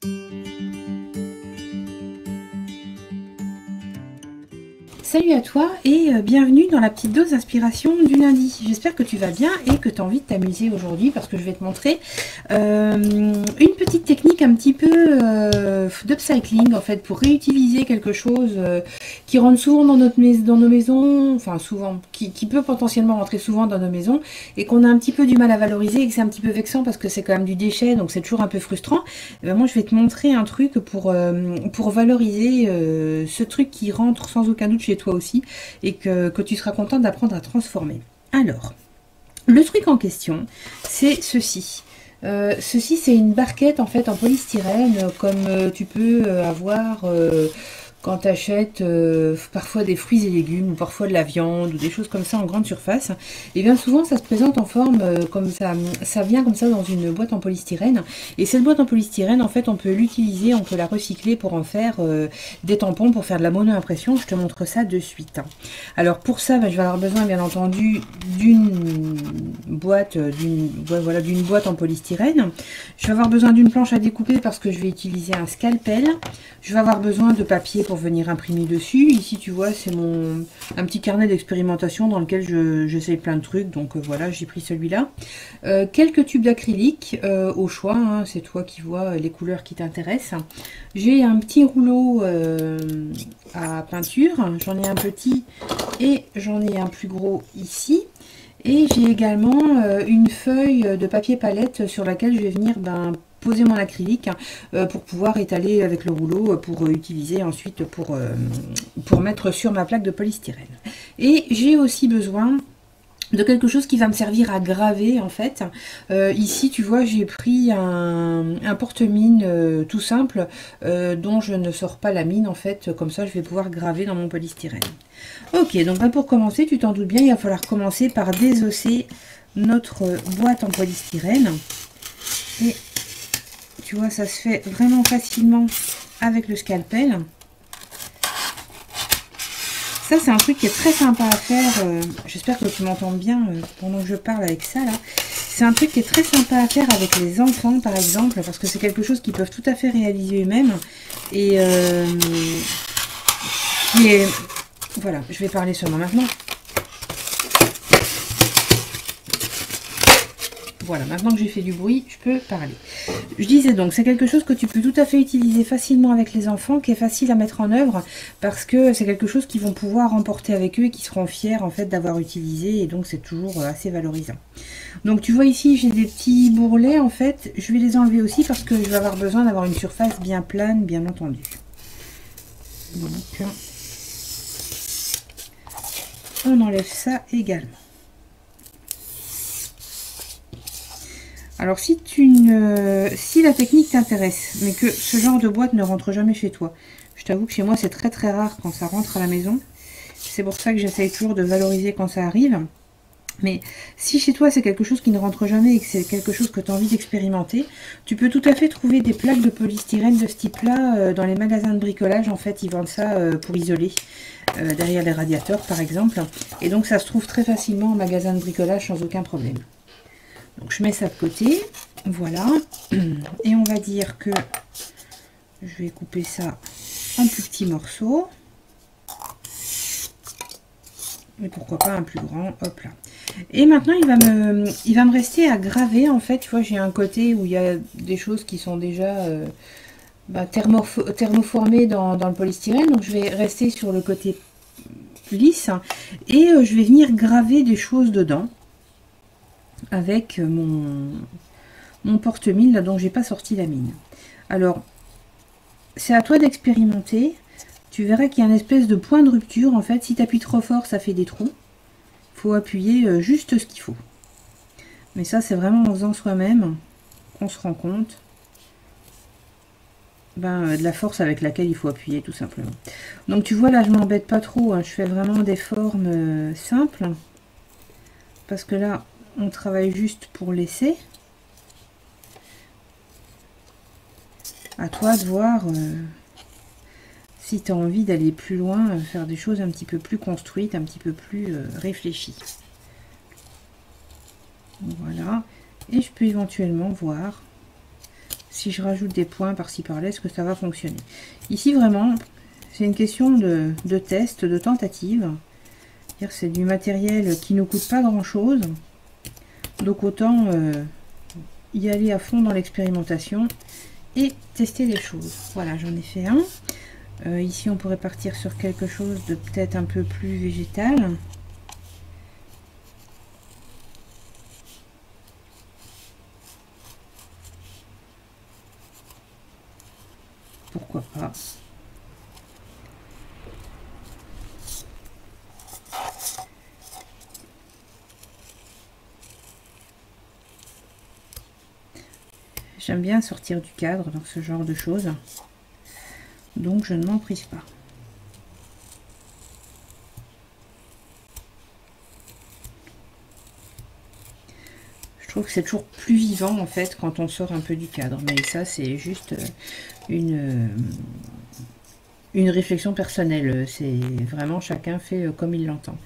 Salut à toi et bienvenue dans la petite dose d'inspiration du lundi. J'espère que tu vas bien et que tu as envie de t'amuser aujourd'hui parce que je vais te montrer une petite technique un petit peu d'upcycling en fait pour réutiliser quelque chose qui rentre souvent dans nos maisons, enfin souvent, qui peut potentiellement rentrer souvent dans nos maisons et qu'on a un petit peu du mal à valoriser et que c'est un petit peu vexant parce que c'est quand même du déchet donc c'est toujours un peu frustrant. Et ben moi je vais te montrer un truc pour valoriser ce truc qui rentre sans aucun doute chez toi aussi et que tu seras content d'apprendre à transformer. Alors, le truc en question, c'est ceci. Ceci, c'est une barquette en fait en polystyrène, comme tu peux avoir quand tu achètes parfois des fruits et légumes, ou parfois de la viande, ou des choses comme ça en grande surface. Et bien souvent, ça se présente en forme comme ça vient comme ça dans une boîte en polystyrène. Et cette boîte en polystyrène, en fait, on peut l'utiliser, on peut la recycler pour en faire des tampons, pour faire de la mono-impression. Je te montre ça de suite. Alors pour ça, je vais avoir besoin, bien entendu, d'une boîte en polystyrène. Je vais avoir besoin d'une planche à découper parce que je vais utiliser un scalpel. Je vais avoir besoin de papier pour venir imprimer dessus. Ici, tu vois, c'est un petit carnet d'expérimentation dans lequel j'essaye plein de trucs. Donc voilà, j'ai pris celui-là. Quelques tubes d'acrylique au choix. Hein, c'est toi qui vois les couleurs qui t'intéressent. J'ai un petit rouleau à peinture. J'en ai un petit et j'en ai un plus gros ici. Et j'ai également une feuille de papier palette sur laquelle je vais venir poser mon acrylique pour pouvoir étaler avec le rouleau pour utiliser ensuite pour mettre sur ma plaque de polystyrène. Et j'ai aussi besoin de quelque chose qui va me servir à graver en fait. Ici tu vois j'ai pris un porte-mine tout simple dont je ne sors pas la mine en fait, comme ça je vais pouvoir graver dans mon polystyrène. Ok, donc pour commencer, tu t'en doutes bien, il va falloir commencer par désosser notre boîte en polystyrène. Et tu vois, ça se fait vraiment facilement avec le scalpel. Ça, c'est un truc qui est très sympa à faire. J'espère que tu m'entends bien pendant que je parle avec ça, là. C'est un truc qui est très sympa à faire avec les enfants, par exemple, parce que c'est quelque chose qu'ils peuvent tout à fait réaliser eux-mêmes. Et qui est... Voilà, je vais parler seulement maintenant. Voilà, maintenant que j'ai fait du bruit, je peux parler. Je disais donc, c'est quelque chose que tu peux tout à fait utiliser facilement avec les enfants, qui est facile à mettre en œuvre, parce que c'est quelque chose qu'ils vont pouvoir emporter avec eux et qui seront fiers en fait d'avoir utilisé, et donc c'est toujours assez valorisant. Donc tu vois ici, j'ai des petits bourrelets en fait, je vais les enlever aussi parce que je vais avoir besoin d'avoir une surface bien plane, bien entendu. Donc, on enlève ça également. Alors si la technique t'intéresse, mais que ce genre de boîte ne rentre jamais chez toi, je t'avoue que chez moi c'est très très rare quand ça rentre à la maison. C'est pour ça que j'essaye toujours de valoriser quand ça arrive. Mais si chez toi c'est quelque chose qui ne rentre jamais et que c'est quelque chose que tu as envie d'expérimenter, tu peux tout à fait trouver des plaques de polystyrène de ce type-là dans les magasins de bricolage. En fait, ils vendent ça pour isoler derrière les radiateurs par exemple. Et donc ça se trouve très facilement en magasin de bricolage sans aucun problème. Donc je mets ça de côté, voilà, et on va dire que je vais couper ça en plus petits morceaux, et pourquoi pas un plus grand, hop là. Et maintenant il va me rester à graver en fait, tu vois j'ai un côté où il y a des choses qui sont déjà thermoformées dans le polystyrène, donc je vais rester sur le côté lisse, et je vais venir graver des choses dedans. Avec mon porte-mine là dont j'ai pas sorti la mine. Alors c'est à toi d'expérimenter. Tu verras qu'il y a une espèce de point de rupture en fait. Si tu appuies trop fort ça fait des trous. Il faut appuyer juste ce qu'il faut. Mais ça c'est vraiment en faisant soi-même qu'on se rend compte de la force avec laquelle il faut appuyer tout simplement. Donc tu vois là je m'embête pas trop, hein. Je fais vraiment des formes simples parce que là on travaille juste pour laisser. À toi de voir si tu as envie d'aller plus loin, faire des choses un petit peu plus construites, un petit peu plus réfléchies. Voilà. Et je peux éventuellement voir si je rajoute des points par-ci par-là, est-ce que ça va fonctionner? Ici, vraiment, c'est une question de test, de tentative. C'est du matériel qui ne coûte pas grand-chose. Donc, autant y aller à fond dans l'expérimentation et tester les choses. Voilà, j'en ai fait un. Ici, on pourrait partir sur quelque chose de peut-être un peu plus végétal. Pourquoi pas? J'aime bien sortir du cadre dans ce genre de choses. Donc, je ne m'en prive pas. Je trouve que c'est toujours plus vivant, en fait, quand on sort un peu du cadre. Mais ça, c'est juste une réflexion personnelle. C'est vraiment chacun fait comme il l'entend.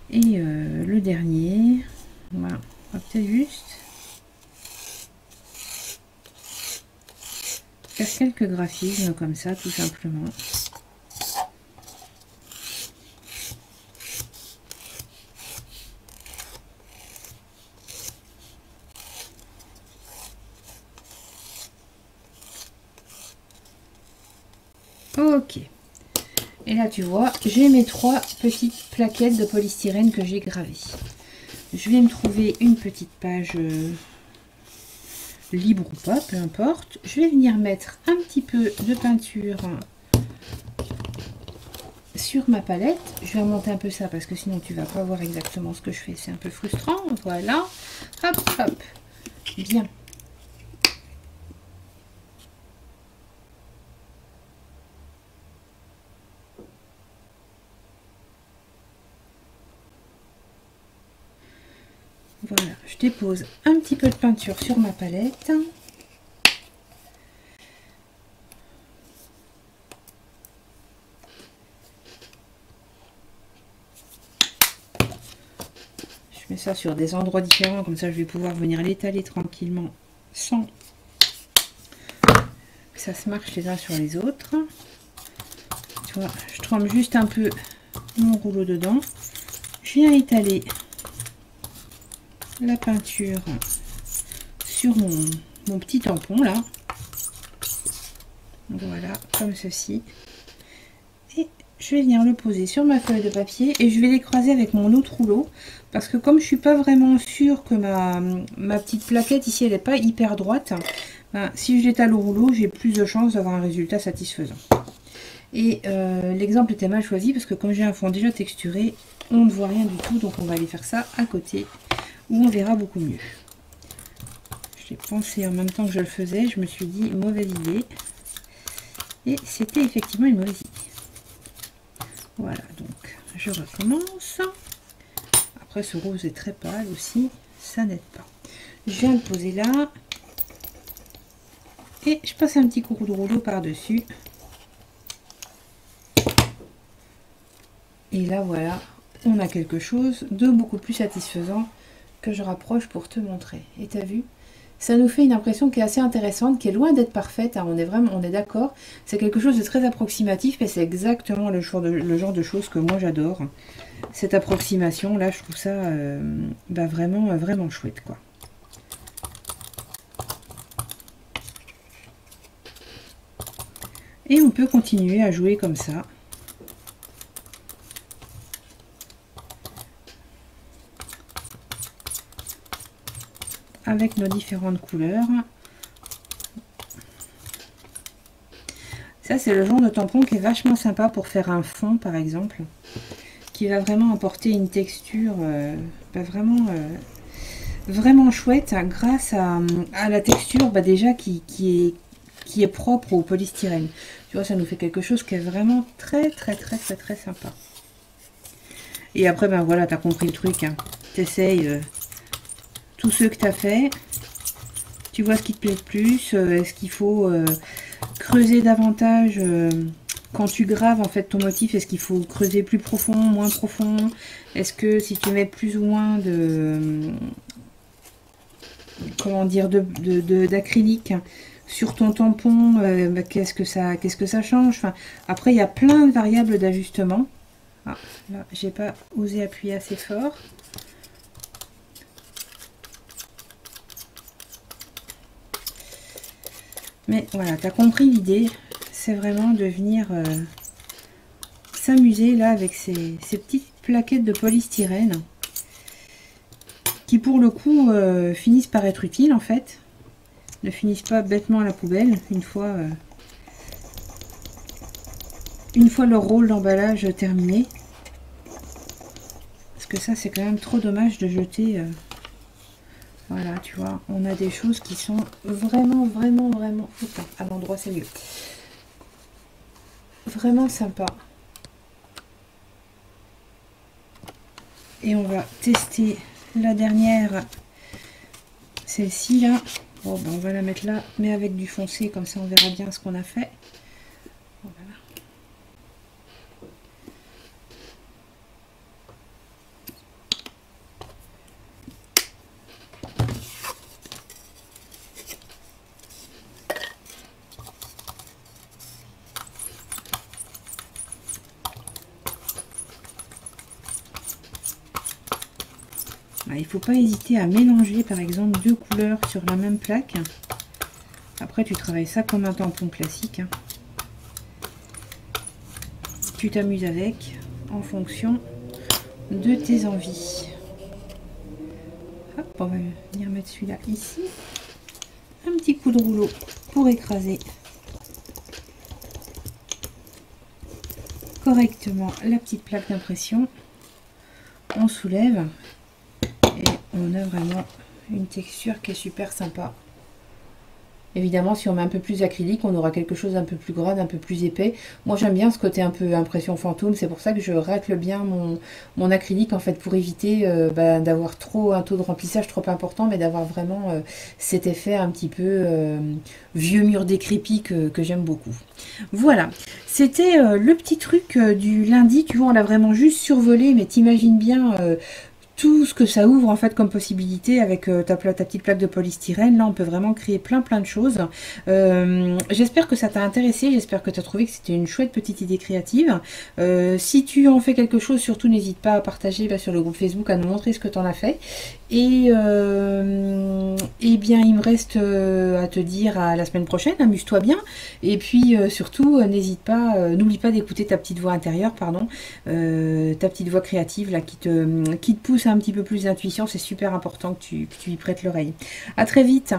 Et le dernier, voilà, on va peut-être juste faire quelques graphismes comme ça, tout simplement. Ok. Et là, tu vois, j'ai mes 3 petites plaquettes de polystyrène que j'ai gravées. Je vais me trouver une petite page libre ou pas, peu importe. Je vais venir mettre un petit peu de peinture sur ma palette. Je vais remonter un peu ça parce que sinon tu vas pas voir exactement ce que je fais. C'est un peu frustrant. Voilà. Hop, hop. Bien. Voilà, je dépose un petit peu de peinture sur ma palette. Je mets ça sur des endroits différents, comme ça je vais pouvoir venir l'étaler tranquillement sans que ça se marche les uns sur les autres. Tu vois, je trempe juste un peu mon rouleau dedans. Je viens étaler la peinture sur mon petit tampon là. Voilà, comme ceci. Et je vais venir le poser sur ma feuille de papier et je vais l'écraser avec mon autre rouleau. Parce que comme je suis pas vraiment sûre que ma petite plaquette ici elle n'est pas hyper droite, ben, si je l'étale au rouleau, j'ai plus de chances d'avoir un résultat satisfaisant. Et l'exemple était mal choisi parce que comme j'ai un fond déjà texturé, on ne voit rien du tout. Donc on va aller faire ça à côté où on verra beaucoup mieux. J'ai pensé en même temps que je le faisais, je me suis dit mauvaise idée. Et c'était effectivement une mauvaise idée. Voilà, donc je recommence. Après ce rose est très pâle aussi, ça n'aide pas. Je viens le poser là. Et je passe un petit coup de rouleau par-dessus. Et là voilà, on a quelque chose de beaucoup plus satisfaisant que je rapproche pour te montrer. Et tu as vu, ça nous fait une impression qui est assez intéressante, qui est loin d'être parfaite, hein, on est d'accord. C'est quelque chose de très approximatif, mais c'est exactement le genre de choses que moi j'adore. Cette approximation, là, je trouve ça vraiment, vraiment chouette, quoi. Et on peut continuer à jouer comme ça. Avec nos différentes couleurs. Ça, c'est le genre de tampon qui est vachement sympa pour faire un fond, par exemple. Qui va vraiment apporter une texture vraiment chouette, hein, grâce à la texture déjà qui est propre au polystyrène. Tu vois, ça nous fait quelque chose qui est vraiment très sympa. Et après, ben voilà, tu as compris le truc. Hein. Tu essayes tous ceux que tu as fait. Tu vois ce qui te plaît le plus. Est-ce qu'il faut creuser davantage quand tu graves en fait ton motif? Est-ce qu'il faut creuser plus profond, moins profond? Est-ce que si tu mets plus ou moins de... comment dire, d'acrylique sur ton tampon, bah, qu'est-ce que ça change. Enfin, après, il y a plein de variables d'ajustement. Ah, là, j'ai pas osé appuyer assez fort. Mais voilà, tu as compris l'idée. C'est vraiment de venir s'amuser là avec ces petites plaquettes de polystyrène qui pour le coup finissent par être utiles en fait. Ne finissent pas bêtement à la poubelle une fois leur rôle d'emballage terminé. Parce que ça c'est quand même trop dommage de jeter. Voilà, tu vois, on a des choses qui sont vraiment, vraiment, vraiment... Putain, à l'endroit, c'est mieux. Vraiment sympa. Et on va tester la dernière, celle-ci là. Bon, ben, on va la mettre là, mais avec du foncé, comme ça on verra bien ce qu'on a fait. Voilà. Il ne faut pas hésiter à mélanger par exemple deux couleurs sur la même plaque. Après tu travailles ça comme un tampon classique. Tu t'amuses avec en fonction de tes envies. Hop, on va venir mettre celui-là ici. Un petit coup de rouleau pour écraser correctement la petite plaque d'impression. On soulève. Et on a vraiment une texture qui est super sympa. Évidemment, si on met un peu plus d'acrylique, on aura quelque chose d'un peu plus gras, d'un peu plus épais. Moi, j'aime bien ce côté un peu impression fantôme. C'est pour ça que je règle bien mon acrylique, en fait, pour éviter d'avoir un taux de remplissage trop important, mais d'avoir vraiment cet effet un petit peu vieux mur décrépit que j'aime beaucoup. Voilà, c'était le petit truc du lundi. Tu vois, on l'a vraiment juste survolé, mais t'imagines bien... tout ce que ça ouvre en fait comme possibilité avec ta petite plaque de polystyrène. Là on peut vraiment créer plein de choses. J'espère que ça t'a intéressé, j'espère que tu as trouvé que c'était une chouette petite idée créative. Si tu en fais quelque chose, surtout n'hésite pas à partager sur le groupe Facebook, à nous montrer ce que tu en as fait. Et bien il me reste à te dire à la semaine prochaine, amuse-toi bien. Et puis surtout n'hésite pas, n'oublie pas d'écouter ta petite voix intérieure, pardon, ta petite voix créative là qui te pousse un petit peu plus d'intuition. C'est super important que tu y prêtes l'oreille. À très vite.